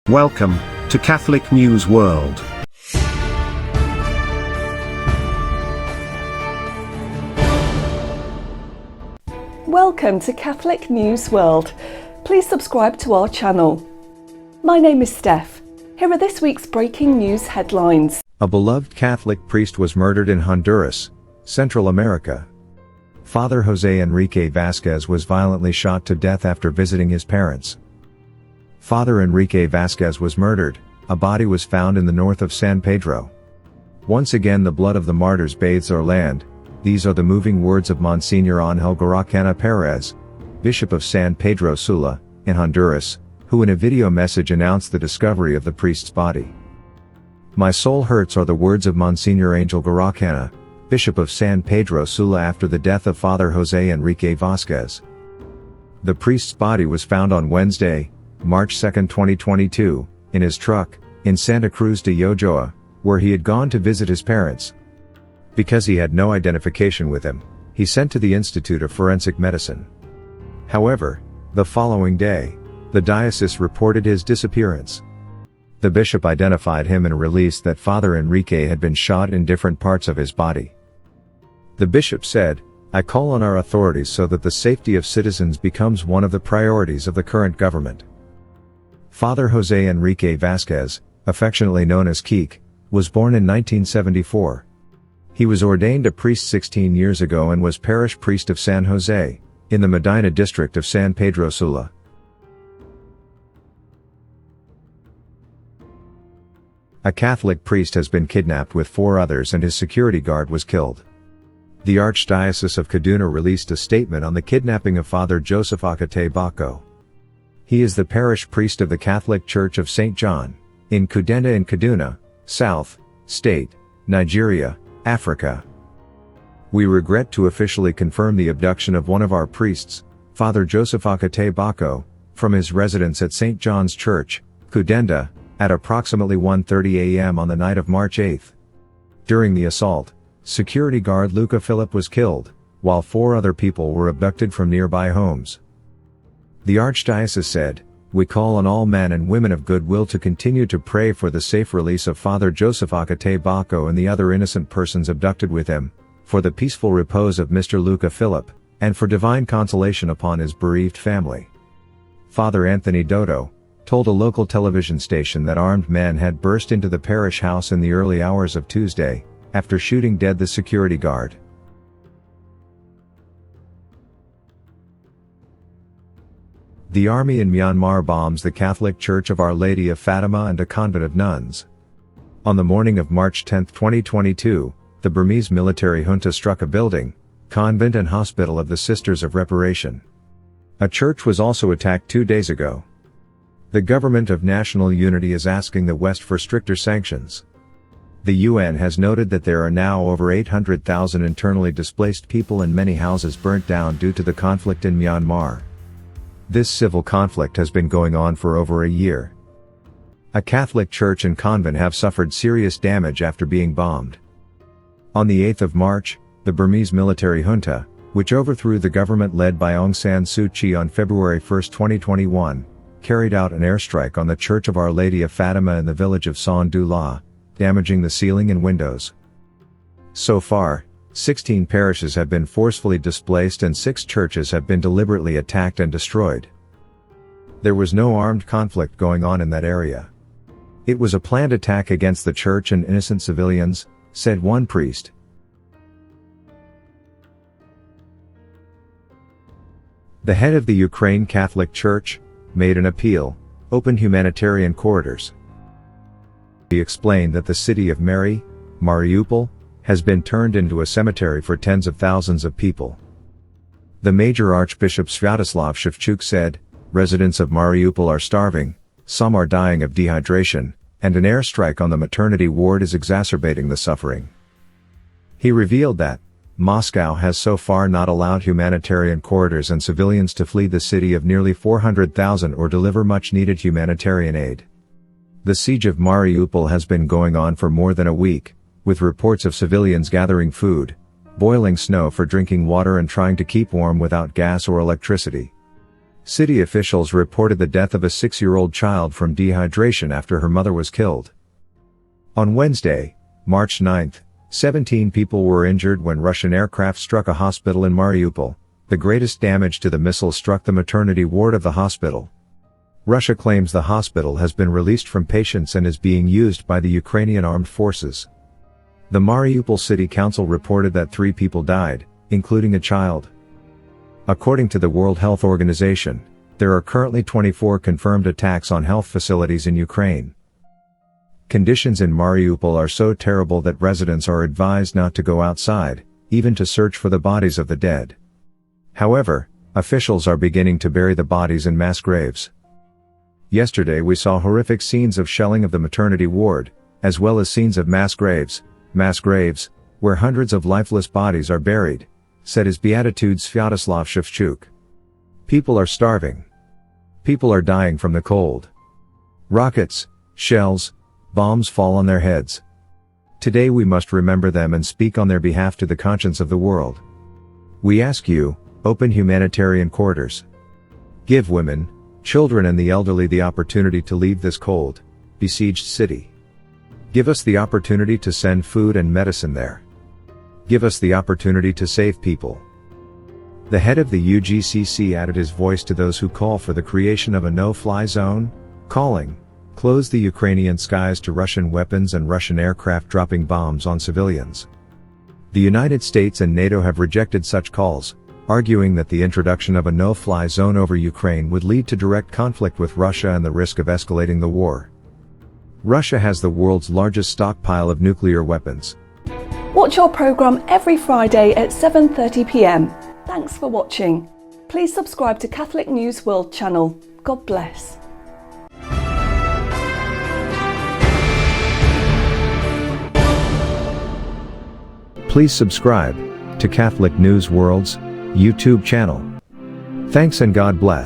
Welcome to Catholic News World. Welcome to Catholic News World. Please subscribe to our channel. My name is Steph. Here are this week's breaking news headlines. A beloved Catholic priest was murdered in Honduras, Central America. Father Jose Enrique Vasquez was violently shot to death after visiting his parents. Father Enrique Vasquez was murdered. A body was found in the north of San Pedro. Once again the blood of the martyrs bathes our land. These are the moving words of Monsignor Ángel Garacana Perez, Bishop of San Pedro Sula, in Honduras, who in a video message announced the discovery of the priest's body. "My soul hurts" are the words of Monsignor Ángel Garacana, Bishop of San Pedro Sula, after the death of Father Jose Enrique Vasquez. The priest's body was found on Wednesday, March 2, 2022, in his truck, in Santa Cruz de Yojoa, where he had gone to visit his parents. Because he had no identification with him, he sent to the Institute of Forensic Medicine. However, the following day, the diocese reported his disappearance. The bishop identified him and released that Father Enrique had been shot in different parts of his body. The bishop said, "I call on our authorities so that the safety of citizens becomes one of the priorities of the current government." Father Jose Enrique Vasquez, affectionately known as Kik, was born in 1974. He was ordained a priest 16 years ago and was parish priest of San Jose, in the Medina district of San Pedro Sula. A Catholic priest has been kidnapped with 4 others and his security guard was killed. The Archdiocese of Kaduna released a statement on the kidnapping of Father Joseph Akate Bako. He is the parish priest of the Catholic Church of St. John, in Kudenda in Kaduna, South State, Nigeria, Africa. "We regret to officially confirm the abduction of one of our priests, Father Joseph Akate Bako, from his residence at St. John's Church, Kudenda, at approximately 1:30 a.m. on the night of March 8. During the assault, security guard Luca Philip was killed, while 4 other people were abducted from nearby homes." The Archdiocese said, "We call on all men and women of goodwill to continue to pray for the safe release of Father Joseph Akate Bako and the other innocent persons abducted with him, for the peaceful repose of Mr. Luca Philip, and for divine consolation upon his bereaved family." Father Anthony Dodo told a local television station that armed men had burst into the parish house in the early hours of Tuesday, after shooting dead the security guard. The army in Myanmar bombs the Catholic Church of Our Lady of Fatima and a convent of nuns. On the morning of March 10, 2022, the Burmese military junta struck a building, convent and hospital of the Sisters of Reparation. A church was also attacked 2 days ago. The Government of National Unity is asking the West for stricter sanctions. The UN has noted that there are now over 800,000 internally displaced people and many houses burnt down due to the conflict in Myanmar. This civil conflict has been going on for over a year. A Catholic church and convent have suffered serious damage after being bombed. On the 8th of March, the Burmese military junta, which overthrew the government led by Aung San Suu Kyi on February 1, 2021, carried out an airstrike on the Church of Our Lady of Fatima in the village of Son du La, damaging the ceiling and windows. So far, 16 parishes have been forcefully displaced and 6 churches have been deliberately attacked and destroyed. There was no armed conflict going on in that area. "It was a planned attack against the church and innocent civilians," said one priest. The head of the Ukraine Catholic Church made an appeal: open humanitarian corridors. He explained that the city of Mariupol, has been turned into a cemetery for tens of thousands of people. The Major Archbishop Sviatoslav Shevchuk said, "Residents of Mariupol are starving, some are dying of dehydration, and an airstrike on the maternity ward is exacerbating the suffering." He revealed that Moscow has so far not allowed humanitarian corridors and civilians to flee the city of nearly 400,000 or deliver much-needed humanitarian aid. The siege of Mariupol has been going on for more than a week, with reports of civilians gathering food, boiling snow for drinking water and trying to keep warm without gas or electricity. City officials reported the death of a 6-year-old child from dehydration after her mother was killed. On Wednesday, March 9, 17 people were injured when Russian aircraft struck a hospital in Mariupol. The greatest damage to the missile struck the maternity ward of the hospital. Russia claims the hospital has been released from patients and is being used by the Ukrainian armed forces. The Mariupol City Council reported that 3 people died, including a child. According to the World Health Organization, there are currently 24 confirmed attacks on health facilities in Ukraine. Conditions in Mariupol are so terrible that residents are advised not to go outside, even to search for the bodies of the dead. However, officials are beginning to bury the bodies in mass graves. Yesterday we saw horrific scenes of shelling of the maternity ward, as well as scenes of mass graves, where hundreds of lifeless bodies are buried, said His Beatitude Sviatoslav Shevchuk. People are starving. People are dying from the cold. Rockets, shells, bombs fall on their heads. Today we must remember them and speak on their behalf to the conscience of the world. We ask you, open humanitarian corridors. Give women, children and the elderly the opportunity to leave this cold, besieged city. Give us the opportunity to send food and medicine there. Give us the opportunity to save people. The head of the UGCC added his voice to those who call for the creation of a no-fly zone, calling, close the Ukrainian skies to Russian weapons and Russian aircraft dropping bombs on civilians. The United States and NATO have rejected such calls, arguing that the introduction of a no-fly zone over Ukraine would lead to direct conflict with Russia and the risk of escalating the war. Russia has the world's largest stockpile of nuclear weapons. Watch our programme every Friday at 7:30 p.m. Thanks for watching. Please subscribe to Catholic News World channel. God bless. Please subscribe to Catholic News World's YouTube channel. Thanks and God bless.